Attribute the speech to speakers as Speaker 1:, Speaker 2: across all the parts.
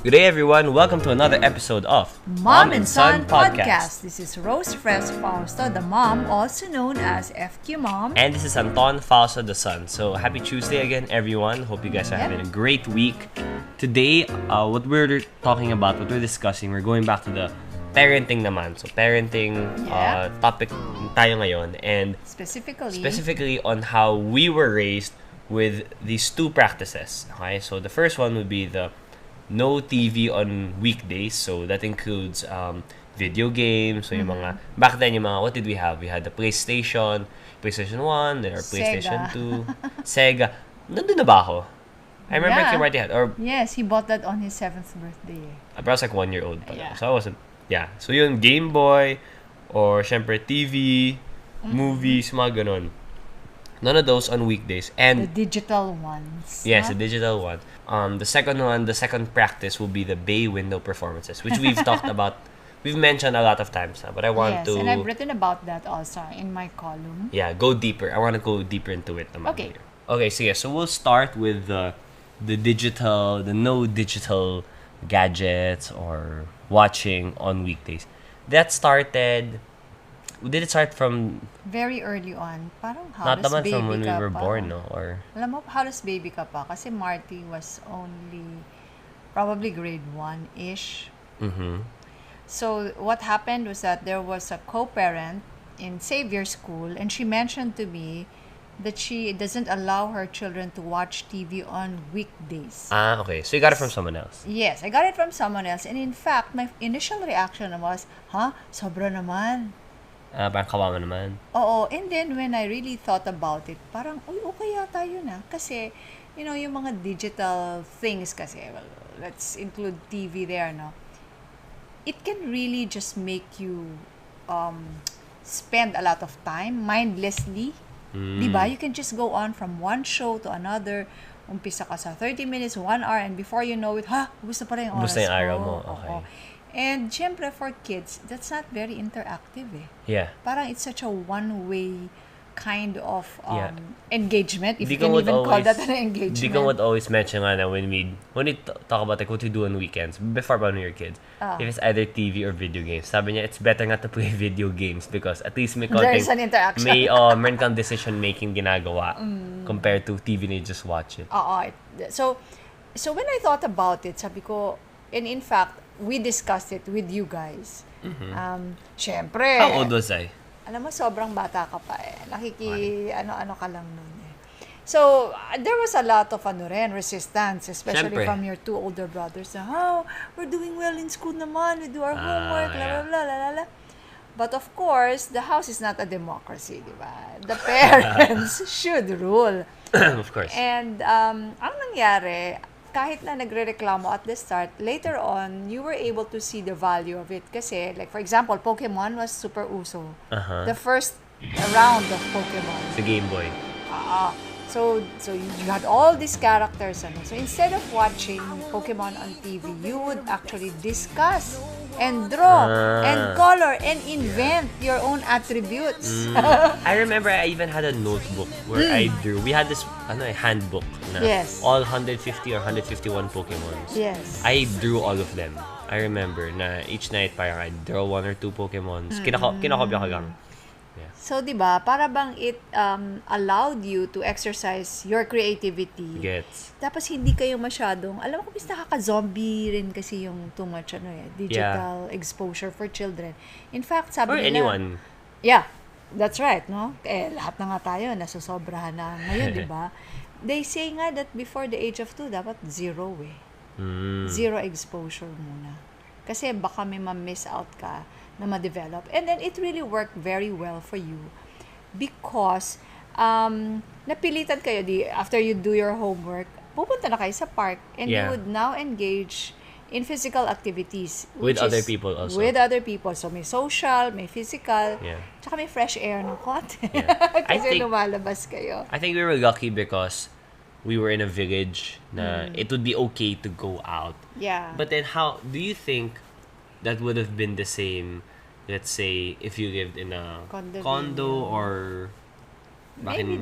Speaker 1: Good day, everyone. Welcome to another episode of
Speaker 2: Mom and Son Podcast. This is Rose Fres Fausto, the mom, also known as FQ Mom.
Speaker 1: And this is Anton Fausto, the son. So, happy Tuesday again, everyone. Hope you guys are having a great week. Today, what we're talking about, what we're discussing, we're going back to the parenting naman. So, parenting topic tayo ngayon. And specifically on how we were raised with these two practices. Okay, so the first one would be the no TV on weekdays. So that includes video games. So yung mga, back then yung mga, what did we have? We had the PlayStation 1, then our PlayStation 2, Sega. Nandun na ba ako? I remember Kim already had. Or,
Speaker 2: yes, he bought that on his 7th birthday.
Speaker 1: I was like 1 year old. So I wasn't, So yung Game Boy, or syempre TV, movies, mga ganon. None of those on weekdays. And
Speaker 2: the digital ones.
Speaker 1: Yes, the digital one. The second practice will be the Baywindow performances, which we've talked about. We've mentioned a lot of times, but I want to...
Speaker 2: Yes, and I've written about that also in my column.
Speaker 1: Yeah, go deeper. I want to go deeper into it naman.
Speaker 2: Okay.
Speaker 1: Here. Okay, so we'll start with the no digital gadgets or watching on weekdays. Did it start from...
Speaker 2: Very early on. Parang
Speaker 1: not
Speaker 2: halos baby
Speaker 1: from when we were
Speaker 2: pa.
Speaker 1: born, no? Or...
Speaker 2: Alam mo, halos baby ka pa. Kasi Marty was only probably grade 1-ish.
Speaker 1: Mm-hmm.
Speaker 2: So what happened was that there was a co-parent in Xavier School, and she mentioned to me that she doesn't allow her children to watch TV on weekdays.
Speaker 1: Ah, okay. So you got it from someone else?
Speaker 2: Yes, I got it from someone else. And in fact, my initial reaction was, sobra naman.
Speaker 1: Parang kawawa naman.
Speaker 2: Oo. And then, when I really thought about it, parang, okay yata yun ah. Kasi, yung mga digital things kasi, well, let's include TV there, no? It can really just make you spend a lot of time mindlessly. Diba? You can just go on from one show to another. Umpisa ka sa 30 minutes, 1 hour, and before you know it, gusto pa rin yung oras
Speaker 1: gusto yung araw
Speaker 2: ko.
Speaker 1: mo. Okay.
Speaker 2: And syempre for kids, that's not very interactive eh.
Speaker 1: Yeah.
Speaker 2: Parang it's such a one-way kind of engagement, if you can
Speaker 1: would
Speaker 2: even call
Speaker 1: always,
Speaker 2: that an engagement.
Speaker 1: Diko would always mention na when we talk about like what we do on weekends, before when we were kids, if it's either TV or video games, sabi niya, it's better not to play video games because at least may konting...
Speaker 2: There's an interaction.
Speaker 1: May meron kang decision-making ginagawa compared to TV na you just watch it.
Speaker 2: So when I thought about it, sabi ko, and in fact, we discussed it with you guys. Syempre.
Speaker 1: How old was I?
Speaker 2: Alam mo, sobrang bata ka pa eh. Ano ka lang nun eh. So, there was a lot of resistance, especially from your two older brothers na, we're doing well in school naman, we do our homework, blah, blah, blah, blah, blah. But of course, the house is not a democracy, di ba? The parents should rule.
Speaker 1: Of course.
Speaker 2: And, ang nangyari, kahit na nagre-reklamo at the start, later on, you were able to see the value of it. Kasi, like, for example, Pokemon was super uso. The first round of Pokemon.
Speaker 1: The Game Boy.
Speaker 2: So you had all these characters. So instead of watching Pokemon on TV, you would actually discuss and draw and color and invent your own attributes.
Speaker 1: I remember I even had a notebook where I drew. We had this a handbook na all 150 or 151 Pokemons.
Speaker 2: Yes.
Speaker 1: I drew all of them. I remember na each night parang I draw 1 or 2 Pokemons. Kinakopya ko lang. Yeah.
Speaker 2: So, diba, para bang it allowed you to exercise your creativity.
Speaker 1: Gets.
Speaker 2: Tapos hindi kayo masyadong, alam mo kung nakaka-zombie rin kasi yung too much digital exposure for children. In fact, sabi nila...
Speaker 1: anyone.
Speaker 2: Yeah, that's right, no? Lahat na nga tayo, nasusobrahan na ngayon, diba? They say nga that before the age of 2, dapat 0 eh. 0 exposure muna. Kasi baka may ma-miss out ka na ma-develop. And then, it really worked very well for you because napilitan kayo, after you do your homework, pupunta na kayo sa park and you would now engage in physical activities.
Speaker 1: With other people also.
Speaker 2: With other people. So, may social, may physical, tsaka may fresh air ng konti. Kasi lumalabas kayo.
Speaker 1: I think we were lucky because we were in a village na it would be okay to go out.
Speaker 2: Yeah.
Speaker 1: But then how do you think that would have been the same, let's say, if you lived in a condo or
Speaker 2: maybe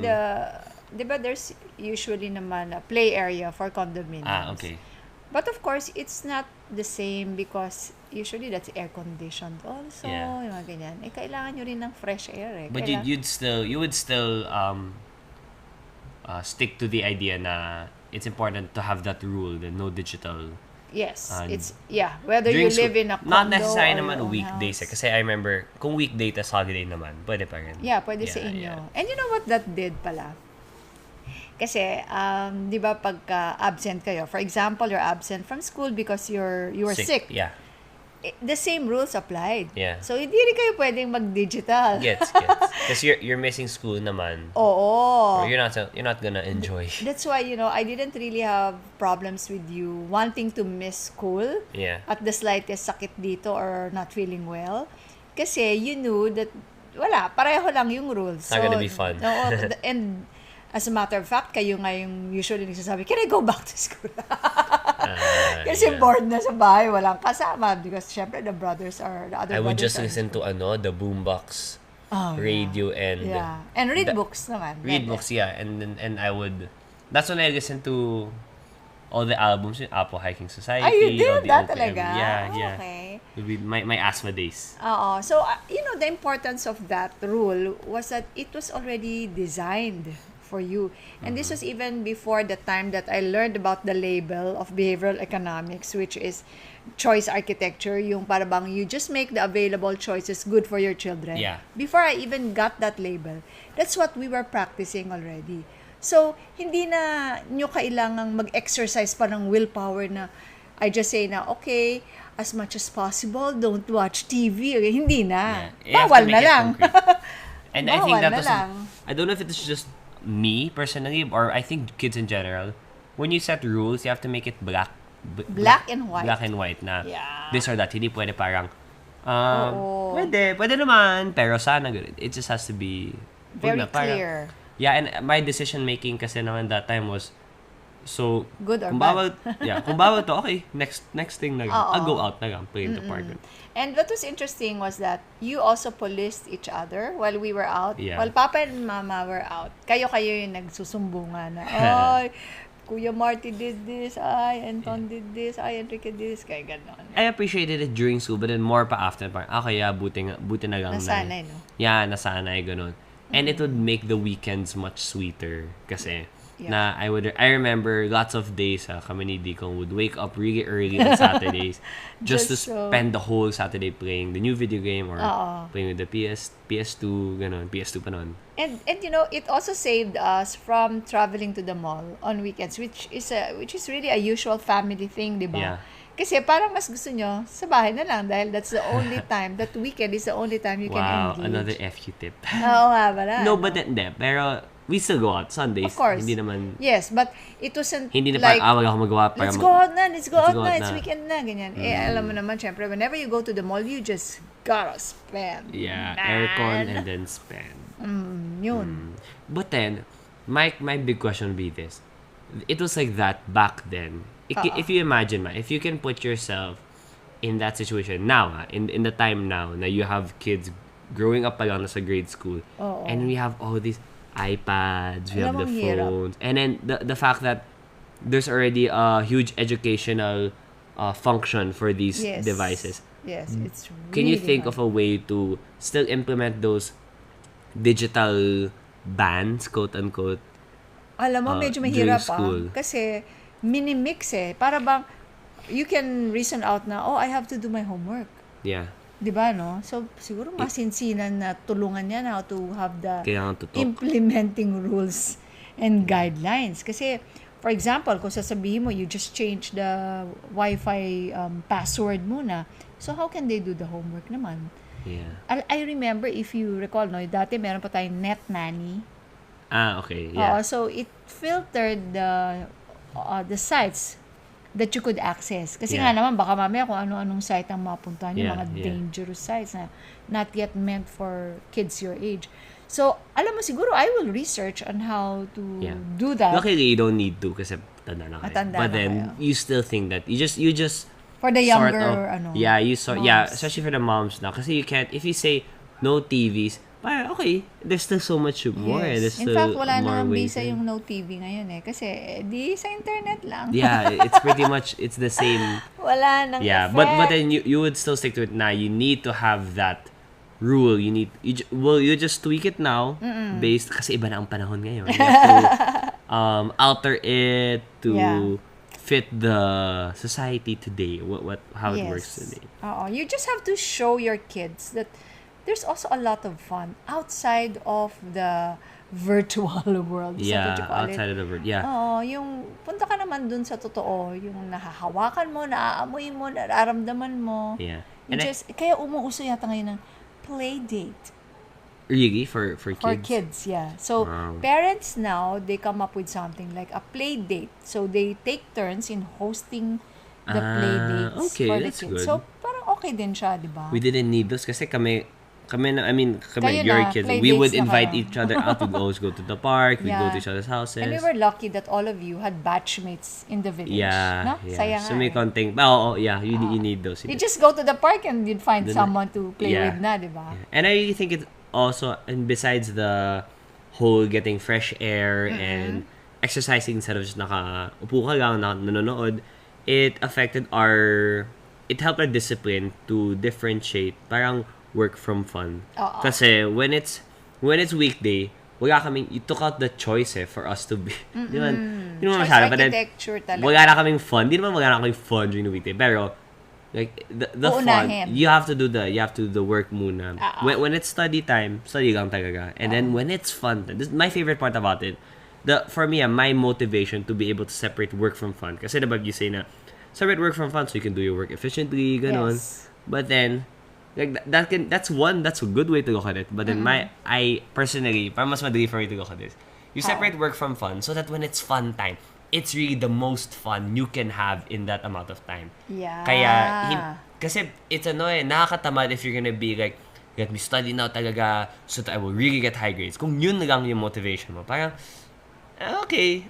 Speaker 2: diba there's usually naman a play area for condominiums.
Speaker 1: Okay.
Speaker 2: But of course, it's not the same because usually that's air-conditioned also.
Speaker 1: Yeah.
Speaker 2: Yung mga ganyan. Kailangan nyo rin ng fresh air.
Speaker 1: But you would still stick to the idea na it's important to have that rule, the no digital.
Speaker 2: Yes.
Speaker 1: And
Speaker 2: It's, whether you live in a condo
Speaker 1: not necessarily
Speaker 2: or
Speaker 1: naman
Speaker 2: your own
Speaker 1: weekdays
Speaker 2: house.
Speaker 1: Kasi I remember, kung weekday tas holiday naman, pwede pa rin.
Speaker 2: Yeah, pwede sa inyo.
Speaker 1: Yeah.
Speaker 2: And you know what that did pala? Kasi, di ba pagka absent kayo, for example, you're absent from school because you were sick.
Speaker 1: Yeah.
Speaker 2: The same rules applied.
Speaker 1: Yeah.
Speaker 2: So, hindi rin kayo pwedeng mag-digital.
Speaker 1: Gets. Kasi you're missing school naman.
Speaker 2: Oo.
Speaker 1: Or you're not gonna enjoy.
Speaker 2: That's why, I didn't really have problems with you wanting to miss school
Speaker 1: Yeah.
Speaker 2: at the slightest sakit dito or not feeling well. Kasi you knew that, pareho lang yung rules.
Speaker 1: It's not gonna be fun.
Speaker 2: Oo, and as a matter of fact, kayo nga yung usually nagsasabi, can I go back to school? Kasi bored na sa bahay, walang kasama. Because syempre, the other
Speaker 1: I would
Speaker 2: brothers
Speaker 1: just
Speaker 2: are in
Speaker 1: listen to
Speaker 2: school.
Speaker 1: the boombox radio and
Speaker 2: and read books naman.
Speaker 1: read books, yeah. And I would, that's when I listen to all the albums, yung Apple Hiking Society.
Speaker 2: You
Speaker 1: all
Speaker 2: did
Speaker 1: the
Speaker 2: that
Speaker 1: OPM.
Speaker 2: talaga?
Speaker 1: Yeah.
Speaker 2: Okay.
Speaker 1: It would be my asthma days.
Speaker 2: Oo. So, the importance of that rule was that it was already designed for you. And this was even before the time that I learned about the label of behavioral economics, which is choice architecture, yung parang you just make the available choices good for your children.
Speaker 1: Yeah.
Speaker 2: Before I even got that label, that's what we were practicing already. So, hindi na nyo kailangang mag-exercise pa ng willpower na I just say na, okay, as much as possible, don't watch TV. Hindi na.
Speaker 1: Yeah.
Speaker 2: Bawal na lang.
Speaker 1: And I think that
Speaker 2: Bawal na
Speaker 1: was,
Speaker 2: lang.
Speaker 1: I don't know if it's just me personally, or I think kids in general, when you set rules, you have to make it black
Speaker 2: and white.
Speaker 1: Black and white na this or that. Hindi pwede parang, pwede naman, pero sana ganun. It just has to be
Speaker 2: very clear.
Speaker 1: Yeah, and my decision making kasi naman that time was so
Speaker 2: good or
Speaker 1: kung
Speaker 2: bad.
Speaker 1: Kung bawal to, okay, next thing na I'll go out na lang, play in the park.
Speaker 2: And what was interesting was that you also policed each other while we were out.
Speaker 1: Yeah.
Speaker 2: While Papa and Mama were out. Kayo yung nagsusumbungan na, ay, Kuya Marty did this, ay, Anton did this, ay, Enrique did this, kaya ganon.
Speaker 1: I appreciated it during school, but then more pa after, parang, okay, buti na lang
Speaker 2: Nasanay, no?
Speaker 1: Yeah, nasanay, ganun. And it would make the weekends much sweeter kasi I remember lots of days kami ni Deacon would wake up really early on Saturdays just to spend the whole Saturday playing the new video game or playing with the PS2, ganun, PS2 pa nun.
Speaker 2: And it also saved us from traveling to the mall on weekends, which is really a usual family thing, di ba?
Speaker 1: Yeah.
Speaker 2: Kasi parang mas gusto nyo sa bahay na lang dahil that's the only time, that weekend is the only time you can engage.
Speaker 1: Wow, another FU tip.
Speaker 2: Oo nga pala.
Speaker 1: No, but hindi. Pero we still go out Sundays.
Speaker 2: Of course.
Speaker 1: Hindi naman.
Speaker 2: Yes, but it wasn't
Speaker 1: hindi na
Speaker 2: like,
Speaker 1: wala akong magawa.
Speaker 2: let's go out na, it's weekend na, ganyan. Alam mo naman, syempre, whenever you go to the mall, you just gotta spend.
Speaker 1: Yeah,
Speaker 2: man.
Speaker 1: aircon and then spend.
Speaker 2: Yun.
Speaker 1: But then, my big question would be this. It was like that back then. If you imagine, if you can put yourself in that situation now, in the time now, na you have kids growing up pa lang sa grade school, and we have all these iPads, we have the phones, and then the fact that there's already a huge educational function for these devices.
Speaker 2: Yes, it's really
Speaker 1: Can you think
Speaker 2: hard.
Speaker 1: of a way to still implement those digital bans, quote unquote?
Speaker 2: Alam mo, medyo mahirap kasi mini-mix Para bang, you can reason out na, I have to do my homework.
Speaker 1: Yeah.
Speaker 2: Diba, no? So, siguro masinsinan na tulungan niya na how to have the implementing rules and guidelines. Kasi, for example, kung sasabihin mo, you just change the Wi-Fi password muna. So, how can they do the homework naman?
Speaker 1: Yeah.
Speaker 2: I remember, if you recall, no, dati meron pa tayong Net Nanny.
Speaker 1: Okay. Yeah.
Speaker 2: So, it filtered the sites that you could access. Kasi nga naman, baka mamaya kung ano-anong site ang mapuntahan yung mga dangerous sites na not yet meant for kids your age. So, alam mo, siguro, I will research on how to do that.
Speaker 1: Luckily, you don't need to kasi tanda na kayo. But then, you still think that you just
Speaker 2: for the younger,
Speaker 1: moms. Especially for the moms now. Kasi you can't, if you say, no TVs, parang, okay, there's still so much more. There's
Speaker 2: In
Speaker 1: still
Speaker 2: fact, wala
Speaker 1: more
Speaker 2: nang
Speaker 1: ways.
Speaker 2: bisa yung no TV ngayon eh. Kasi, di sa internet lang.
Speaker 1: Yeah, it's pretty much, it's the same.
Speaker 2: Wala nang
Speaker 1: Yeah,
Speaker 2: effect.
Speaker 1: but then you would still stick to it now. You need to have that rule. You just tweak it now based, kasi iba na ang panahon ngayon. You have to alter it to fit the society today. How it works today.
Speaker 2: You just have to show your kids that there's also a lot of fun outside of the virtual world.
Speaker 1: Yeah,
Speaker 2: Sa call
Speaker 1: outside
Speaker 2: it.
Speaker 1: of the world. Yeah.
Speaker 2: Yung punta ka naman dun sa totoo, yung nahahawakan mo, naaamoy mo, nararamdaman mo.
Speaker 1: Yeah.
Speaker 2: Kaya umuuso yata ngayon ng play date.
Speaker 1: Really? For kids?
Speaker 2: For kids, yeah. So, parents now, they come up with something like a play date. So, they take turns in hosting the play dates
Speaker 1: okay,
Speaker 2: for the
Speaker 1: that's
Speaker 2: kids.
Speaker 1: good.
Speaker 2: So, parang okay din siya, di ba?
Speaker 1: We didn't need those kasi kami,
Speaker 2: Kayo
Speaker 1: your
Speaker 2: na,
Speaker 1: kids,
Speaker 2: play
Speaker 1: we
Speaker 2: dates
Speaker 1: would
Speaker 2: na
Speaker 1: invite
Speaker 2: kayo.
Speaker 1: each other out. We'd always go to the park. We'd go to each other's houses.
Speaker 2: And we were lucky that all of you had batchmates in the village.
Speaker 1: Yeah,
Speaker 2: No?
Speaker 1: yeah.
Speaker 2: Saya
Speaker 1: So
Speaker 2: nga
Speaker 1: may
Speaker 2: eh.
Speaker 1: konting, you need those.
Speaker 2: You just go to the park and you'd find someone to play with na, di ba?
Speaker 1: Yeah. And I really think it also, and besides the whole getting fresh air and exercising instead of just upo ka lang, nanonood, it helped our discipline to differentiate parang work from fun. Kasi when it's weekday, you took out the choice for us to be, di ba?
Speaker 2: Choice architecture talaga.
Speaker 1: Wala na kaming fun. Di naman wala na kaming fun during the weekday. Pero, like, the fun, you have to do the work muna. When it's study time, study lang talaga. And then when it's fun, this is my favorite part about it. For me, my motivation to be able to separate work from fun. Kasi diba you say na, separate work from fun so you can do your work efficiently, ganon.
Speaker 2: Yes.
Speaker 1: But then, like that's a good way to look at it. But then I personally, parang mas madali for me to look at this. You separate work from fun so that when it's fun time, it's really the most fun you can have in that amount of time.
Speaker 2: Yeah.
Speaker 1: Kaya, kasi it's nakakatamad if you're gonna be like, let me study now talaga so that I will really get high grades. Kung yun lang yung motivation mo, parang, okay,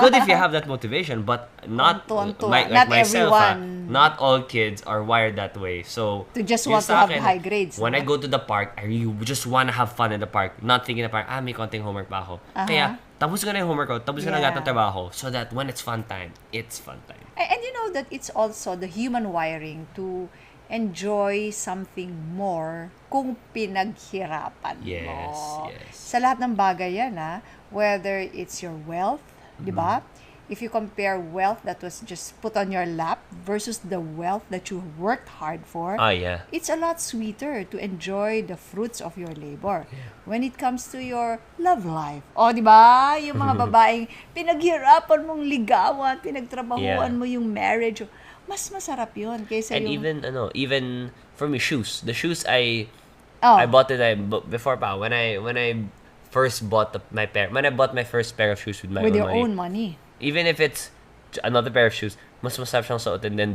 Speaker 1: good if you have that motivation, but not like
Speaker 2: not
Speaker 1: myself.
Speaker 2: everyone.
Speaker 1: Not all kids are wired that way. So
Speaker 2: To just
Speaker 1: yung
Speaker 2: want to
Speaker 1: sa
Speaker 2: have
Speaker 1: akin,
Speaker 2: high grades.
Speaker 1: When I go to the park, I really just want to have fun in the park. Not thinking na parang, may konting homework pa ako. Kaya, tapos ko na yung homework ko, tapos ko na lahat ng trabaho, so that when it's fun time, it's fun time.
Speaker 2: And you know that it's also the human wiring to enjoy something more kung pinaghirapan mo.
Speaker 1: Yes.
Speaker 2: Sa lahat ng bagay yan, whether it's your wealth, di ba? If you compare wealth that was just put on your lap versus the wealth that you worked hard for, it's a lot sweeter to enjoy the fruits of your labor. When it comes to your love life, di ba? Yung mga babaeng pinaghirapan mong ligawan, pinagtrabahuan mo yung marriage, mas masarap yun kaysa
Speaker 1: And
Speaker 2: yung...
Speaker 1: even for me, shoes. The shoes I bought it before pa when I first bought when I bought my first pair of shoes with my
Speaker 2: your
Speaker 1: money.
Speaker 2: own money.
Speaker 1: Even if it's another pair of shoes, mas masarap siyang suotin than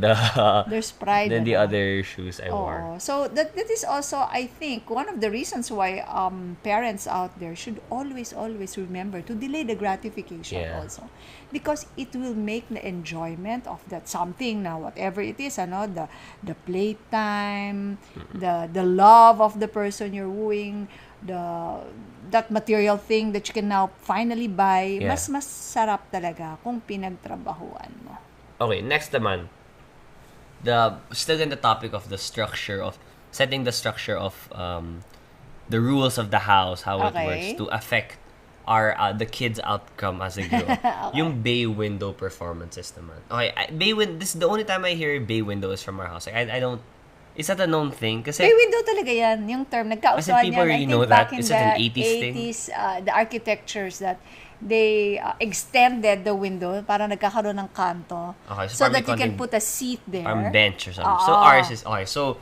Speaker 2: There's pride
Speaker 1: than the other shoes I wore.
Speaker 2: So that is also, I think, one of the reasons why parents out there should always remember to delay the gratification also, because it will make the enjoyment of that something now, whatever it is, the playtime, the love of the person you're wooing, that material thing that you can now finally buy, mas sarap talaga kung pinagtrabahuan mo.
Speaker 1: Okay, next naman. Still in the topic of the structure of setting the structure of the rules of the house, how it works to affect the kids' outcome as they grow. Yung bay window performances naman. Okay, this is the only time I hear bay window is from our house. Like, I don't. Is that a known thing? Kasi
Speaker 2: Baywindow talaga yan, yung term. Nagkausuhan
Speaker 1: people
Speaker 2: yan, I
Speaker 1: really
Speaker 2: think,
Speaker 1: know
Speaker 2: back
Speaker 1: that.
Speaker 2: in
Speaker 1: Is
Speaker 2: the
Speaker 1: it an 80s thing?
Speaker 2: The architectures that they extended the window para nagkakaroon ng kanto.
Speaker 1: Okay,
Speaker 2: so that you can put a seat there.
Speaker 1: Parang bench or something. So ours is, okay, so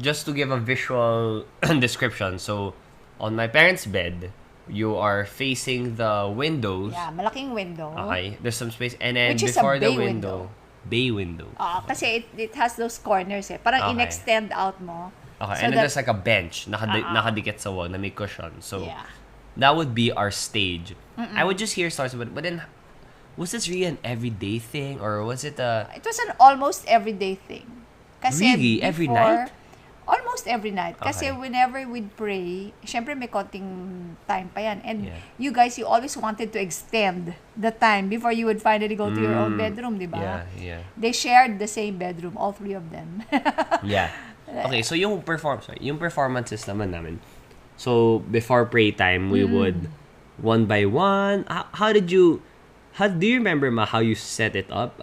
Speaker 1: just to give a visual description, so on my parents' bed, you are facing the windows.
Speaker 2: Yeah, malaking window.
Speaker 1: Okay, there's some space. And then
Speaker 2: Which is
Speaker 1: before
Speaker 2: a
Speaker 1: the
Speaker 2: bay
Speaker 1: window, bay window.
Speaker 2: Kasi it has those corners Parang in-extend out mo.
Speaker 1: Okay,
Speaker 2: so
Speaker 1: and then there's like a bench nakadikit sa wall na may cushion. So that would be our stage. I would just hear stories about it, but then was this really an everyday thing or was it a...
Speaker 2: It was an almost everyday thing. Kasi
Speaker 1: really? Every night?
Speaker 2: Almost every night. Kasi
Speaker 1: Okay.
Speaker 2: whenever we'd pray, syempre may konting time pa yan. And
Speaker 1: Yeah.
Speaker 2: you guys, you always wanted to extend the time before you would finally go to your own bedroom, di ba?
Speaker 1: Yeah.
Speaker 2: They shared the same bedroom, all three of them.
Speaker 1: Yeah. Okay, so yung performances naman namin. So before pray time, we would one by one. How do you remember how you set it up?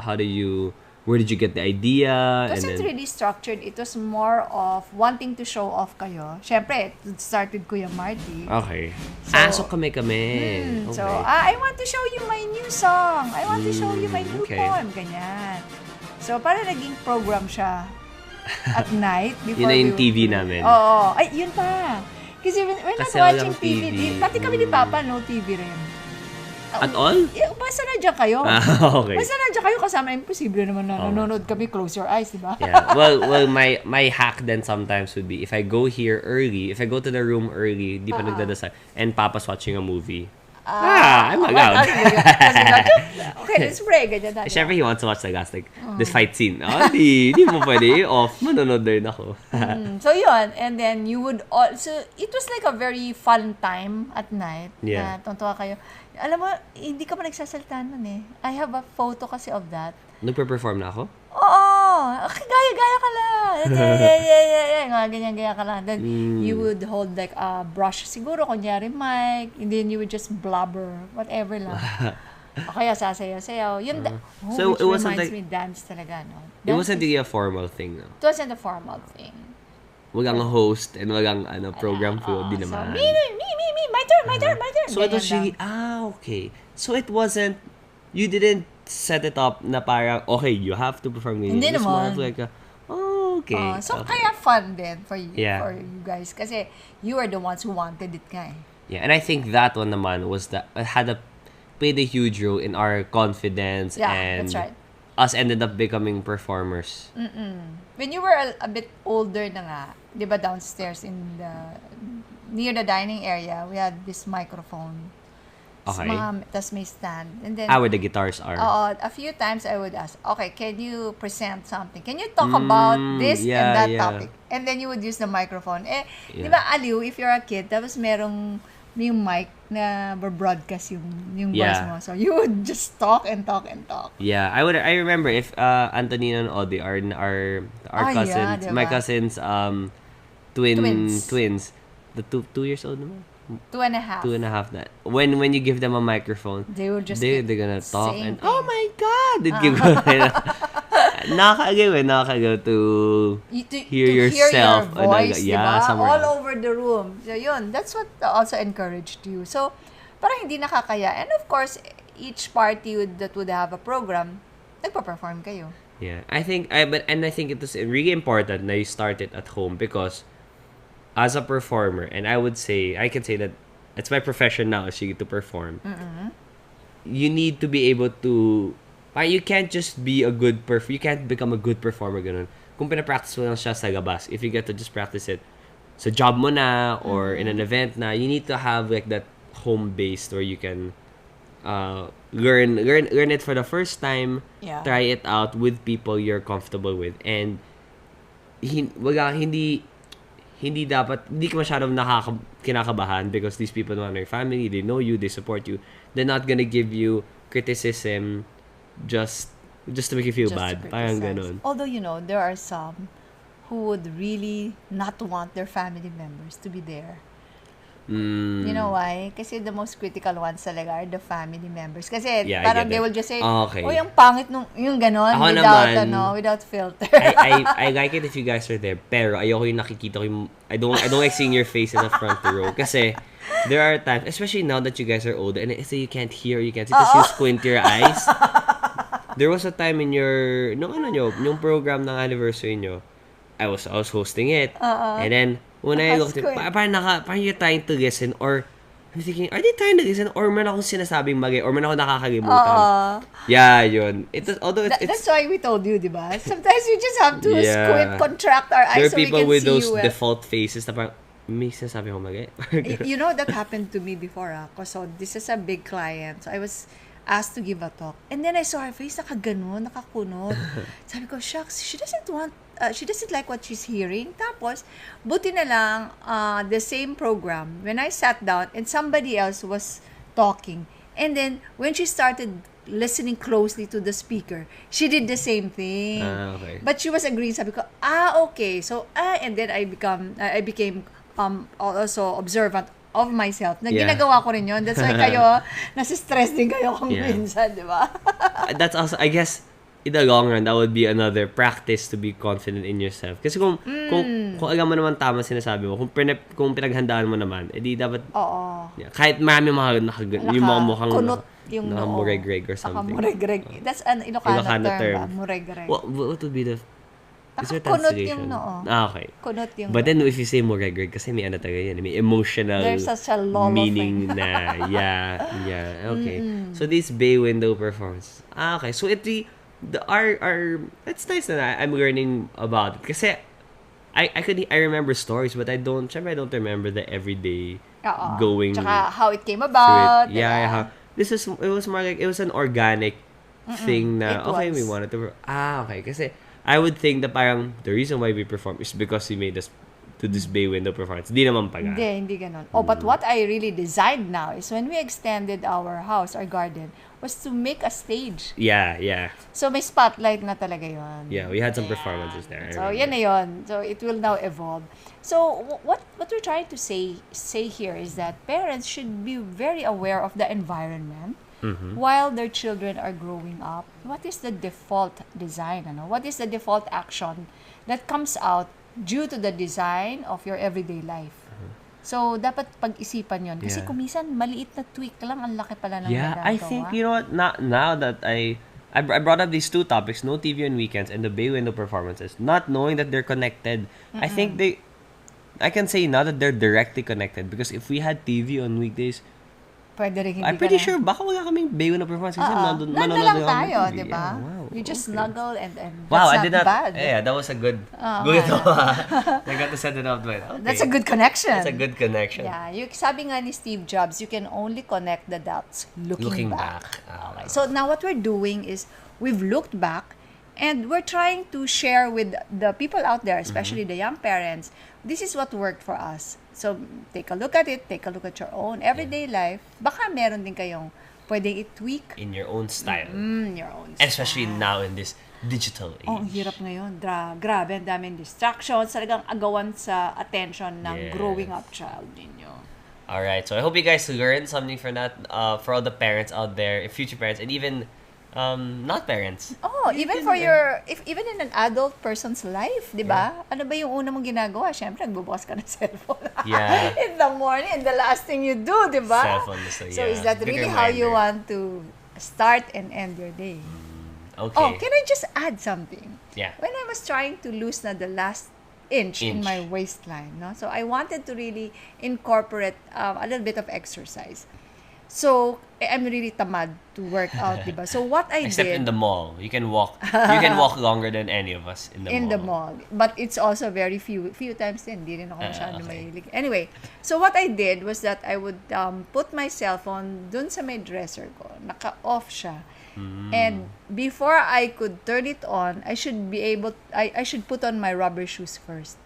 Speaker 1: Where did you get the idea?
Speaker 2: It wasn't really structured. It was more of wanting to show off kayo. Syempre, it started Kuya Marty.
Speaker 1: Okay.
Speaker 2: So,
Speaker 1: So kami. Okay.
Speaker 2: So, I want to show you my new song. I want to show you my new
Speaker 1: okay.
Speaker 2: poem. Ganyan. So, para naging program siya at night.
Speaker 1: Yun na yung TV namin.
Speaker 2: Oo. Ay, yun pa. Kasi we're not
Speaker 1: Kasi
Speaker 2: watching
Speaker 1: walang
Speaker 2: TV.
Speaker 1: TV.
Speaker 2: Pati kami ni Papa, no TV rin.
Speaker 1: At all?
Speaker 2: Basta nandiyan kayo.
Speaker 1: Okay.
Speaker 2: Basta nandiyan kayo kasama. Imposible naman na nanonood kami. Close your eyes, di ba?
Speaker 1: Yeah. Well, my hack then sometimes would be if I go to the room early, di pa nagdadasal, and Papa's watching a movie. I'm allowed.
Speaker 2: Okay, let's pray. Ganyan tayo.
Speaker 1: Siyempre, he wants to watch this fight scene. Di mo pwede off. Manonood din ako.
Speaker 2: So yun, and then you would also, it was like a very fun time at night.
Speaker 1: Yeah.
Speaker 2: Na tuntua kayo. Alam mo, hindi ka pa nagsasalita nun eh. I have a photo kasi of that.
Speaker 1: Nagpe-perform na ako?
Speaker 2: Oo! Gaya-gaya ka lang. Yeah. Mga ganyan-gaya ka lang. Then, you would hold like a brush. Siguro, kunyari mic. And then you would just blubber. Whatever lang. O kaya sasayaw-sayaw. Yun,
Speaker 1: So,
Speaker 2: which
Speaker 1: it wasn't
Speaker 2: reminds
Speaker 1: like-
Speaker 2: me, dance talaga, no?
Speaker 1: It
Speaker 2: Dance
Speaker 1: wasn't really a formal thing, no?
Speaker 2: It wasn't a formal thing.
Speaker 1: Wagang host and wagang program flow. Di
Speaker 2: So,
Speaker 1: naman.
Speaker 2: me, my turn.
Speaker 1: So it was
Speaker 2: Ganyan
Speaker 1: really,
Speaker 2: lang.
Speaker 1: okay. So it wasn't, you didn't set it up na parang, okay, you have to perform ganyan.
Speaker 2: Hindi
Speaker 1: It's more of
Speaker 2: naman.
Speaker 1: like okay.
Speaker 2: So,
Speaker 1: okay.
Speaker 2: kaya fun din for you,
Speaker 1: Yeah.
Speaker 2: for you guys. Kasi you are the ones who wanted it nga eh.
Speaker 1: Yeah, and I think that one naman played a huge role in our confidence
Speaker 2: Yeah,
Speaker 1: and
Speaker 2: that's right.
Speaker 1: us ended up becoming performers.
Speaker 2: When you were a bit older na nga, di ba downstairs near the dining area, we had this microphone.
Speaker 1: Okay.
Speaker 2: Tas may stand. And then,
Speaker 1: Where the guitars are.
Speaker 2: a few times I would ask, okay, can you present something? Can you talk about this and
Speaker 1: yeah,
Speaker 2: that
Speaker 1: yeah.
Speaker 2: topic? And then you would use the microphone. Di
Speaker 1: Yeah.
Speaker 2: ba, aliw, if you're a kid, tapos merong yung mic na broadcast yung voice
Speaker 1: Yeah.
Speaker 2: mo. So, you would just talk and talk and talk.
Speaker 1: Yeah, I remember if Antonino and Audie are our cousins,
Speaker 2: yeah,
Speaker 1: my
Speaker 2: diba?
Speaker 1: cousins twins. The 2 years old naman.
Speaker 2: 2.5.
Speaker 1: 2.5 na. When you give them a microphone,
Speaker 2: They will just
Speaker 1: they're gonna talk
Speaker 2: saying
Speaker 1: and oh
Speaker 2: things.
Speaker 1: my god, they'd give nakakagaw to hear yourself.
Speaker 2: Your voice,
Speaker 1: Yeah,
Speaker 2: diba?
Speaker 1: somewhere
Speaker 2: All
Speaker 1: else.
Speaker 2: over the room. So, yun. That's what also encouraged you. So, parang hindi nakakaya. And of course, each party that would have a program, nagpa-perform kayo.
Speaker 1: Yeah, I think it was really important that you start it at home because as a performer, and I can say that it's my profession now to perform. You need to be able to, you can't just be a good you can't become a good performer ganun. Kung pinapractice mo lang siya sa labas, if you get to just practice it sa job mo na or in an event na, you need to have like that home base where you can learn it for the first time,
Speaker 2: Yeah.
Speaker 1: try it out with people you're comfortable with, and hindi ka masyadong kinakabahan because these people know your family, they know you, they support you. They're not gonna give you criticism just to make you feel
Speaker 2: Just to
Speaker 1: bad. Parang
Speaker 2: criticize.
Speaker 1: ganun.
Speaker 2: Although, there are some who would really not want their family members to be there. You know why? Kasi the most critical ones talaga are the family members. Kasi
Speaker 1: Yeah, I
Speaker 2: parang
Speaker 1: get
Speaker 2: they
Speaker 1: it.
Speaker 2: will just say,
Speaker 1: Okay.
Speaker 2: oh, yung pangit nung, yung ganon,
Speaker 1: Ako
Speaker 2: without,
Speaker 1: naman,
Speaker 2: without filter.
Speaker 1: I like it if you guys are there, pero ayoko yung nakikita ko yung, I don't like seeing your face in the front row. Kasi there are times, especially now that you guys are older, and so you can't hear, you can't see, tapos you squint your eyes. There was a time in yung program ng anniversary nyo, I was hosting it. And then, when I looked at it, parang you're trying to listen, or I'm thinking, are they trying to listen, or man akong sinasabing mali, or man ako nakakalimutan. Yeah, yun. Although it's
Speaker 2: That's why we told you, di ba? Sometimes we just have to
Speaker 1: Yeah.
Speaker 2: squint, contract our
Speaker 1: there
Speaker 2: eyes
Speaker 1: are
Speaker 2: so we
Speaker 1: people
Speaker 2: can
Speaker 1: with
Speaker 2: see
Speaker 1: those
Speaker 2: you well.
Speaker 1: default faces na parang, may sinasabi ko mali.
Speaker 2: You know, that happened to me before, So, this is a big client. So, I was asked to give a talk. And then I saw her face, nakaganon, nakakunot. Sabi ko, shucks, she doesn't want she doesn't like what she's hearing. Tapos, buti na lang, the same program, when I sat down and somebody else was talking, and then when she started listening closely to the speaker, she did the same thing.
Speaker 1: Okay.
Speaker 2: But she was agreeing. Sabi ko, okay. So, and then I became also observant of myself. Na ginagawa ko rin yun. That's why kayo, nasa-stress din kayo kung minsan, di ba?
Speaker 1: That's also, I guess, in the long run, that would be another practice to be confident in yourself. Kasi kung alam mo naman tama sinasabi mo, kung pinaghandaan mo naman, edi dapat, kahit marami yung mga mukhang
Speaker 2: yung
Speaker 1: mureg-reg or something.
Speaker 2: Mureg-reg. That's an Ilocano term. Mureg-reg.
Speaker 1: What would be the... Is there
Speaker 2: kunot
Speaker 1: translation?
Speaker 2: yung noo.
Speaker 1: Okay.
Speaker 2: Kunot yung
Speaker 1: But then if you say mureg-reg, kasi may ano talaga yan, may emotional
Speaker 2: there's such a lolo
Speaker 1: meaning na, okay. So this Baywindow performance. Okay. So it's nice na I'm learning about it. Kasi I remember stories, but I don't remember the everyday going.
Speaker 2: Tsaka how it came about.
Speaker 1: It was more like, it was an organic thing na, okay, we wanted to, okay, kasi I would think that parang the reason why we perform is because we made us to this Baywindow performance. Di naman pala.
Speaker 2: Hindi ganon. But what I really designed now is when we extended our house, our garden, was to make a stage.
Speaker 1: Yeah.
Speaker 2: So may spotlight na talaga yun.
Speaker 1: Yeah, we had some performances there.
Speaker 2: So yan na yun. So it will now evolve. So what we're trying to say here is that parents should be very aware of the environment while their children are growing up. What is the default design? What is the default action that comes out due to the design of your everyday life? So, dapat pag-isipan yon. Kasi kumisan, maliit na tweak lang, ang laki pala ng nagagawa.
Speaker 1: I think, you know what, now that I brought up these two topics, no TV on weekends and the Baywindow performances, not knowing that they're connected, I think I can say now that they're directly connected, because if we had TV on weekdays,
Speaker 2: pwede rin hindi
Speaker 1: I'm pretty sure baka wala kaming Baywindow performance kasi
Speaker 2: nandun lang tayo, di ba? You just snuggle and that's not bad.
Speaker 1: Yeah, that was a good I got to set it up. Okay.
Speaker 2: That's a good connection. Yeah, sabi nga ni Steve Jobs, you can only connect the dots looking back. Okay. So now what we're doing is we've looked back and we're trying to share with the people out there, especially the young parents, this is what worked for us. So, take a look at it. Take a look at your own everyday life. Baka meron din kayong pwedeng i-tweak.
Speaker 1: In your own style.
Speaker 2: Your own style.
Speaker 1: Especially now in this digital age.
Speaker 2: Ang hirap ngayon. Grabe, ang daming distractions. Talagang agawan sa attention ng growing up child ninyo.
Speaker 1: Alright, so I hope you guys learned something from that. For all the parents out there, future parents, and even not parents.
Speaker 2: Even for even in an adult person's life, di ba? Ano ba yung una mong ginagawa? Siyempre, nagbubukas ka ng cellphone. In the morning, and the last thing you do, di ba?
Speaker 1: Cellphone.
Speaker 2: So is that really how you want to start and end your day?
Speaker 1: Okay.
Speaker 2: Can I just add something?
Speaker 1: Yeah.
Speaker 2: When I was trying to loosen the last inch in my waistline, no? So I wanted to really incorporate a little bit of exercise. So, I'm really tamad to work out, diba? So, what I
Speaker 1: Except
Speaker 2: did...
Speaker 1: in the mall. You can walk longer than any of us in the mall.
Speaker 2: In the mall. But it's also very few times din. Hindi rin ako masyado mahilig. Anyway, so what I did was that I would put my cellphone dun sa may dresser ko. Naka-off siya. And before I could turn it on, I should put on my rubber shoes first.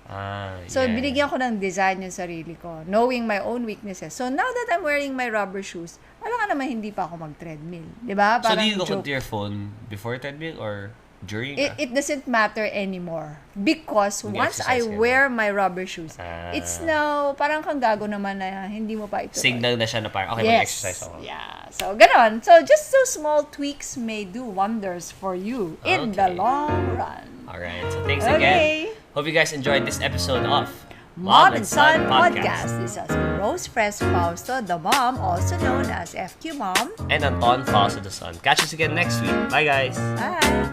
Speaker 2: So, binigyan ko ng design yung sarili ko, knowing my own weaknesses. So, now that I'm wearing my rubber shoes, wala ka naman hindi pa ako mag-treadmill. Diba?
Speaker 1: So, do you look into your phone before treadmill or during?
Speaker 2: It doesn't matter anymore. Because once I wear my rubber shoes, it's now, parang kang gago naman na hindi mo pa ito.
Speaker 1: Signal na siya na parang, okay, mag-exercise ako.
Speaker 2: Yeah. So, ganon. So, just those small tweaks may do wonders for you in the long run.
Speaker 1: Alright. So, thanks again. Hope you guys enjoyed this episode of
Speaker 2: Mom and Son Podcast. This is Rose Fres Fausto, the mom, also known as FQ Mom.
Speaker 1: And Anton Fausto, the son. Catch us again next week. Bye, guys.
Speaker 2: Bye.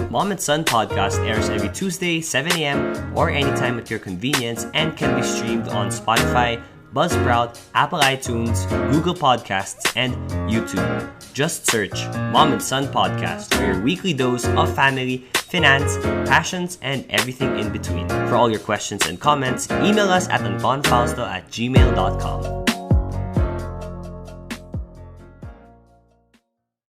Speaker 1: Mom and Son Podcast airs every Tuesday, 7 a.m. or anytime at your convenience and can be streamed on Spotify, Buzzsprout, Apple iTunes, Google Podcasts, and YouTube. Just search Mom and Son Podcast for your weekly dose of family, finance, passions, and everything in between. For all your questions and comments, email us at antonfausto@gmail.com.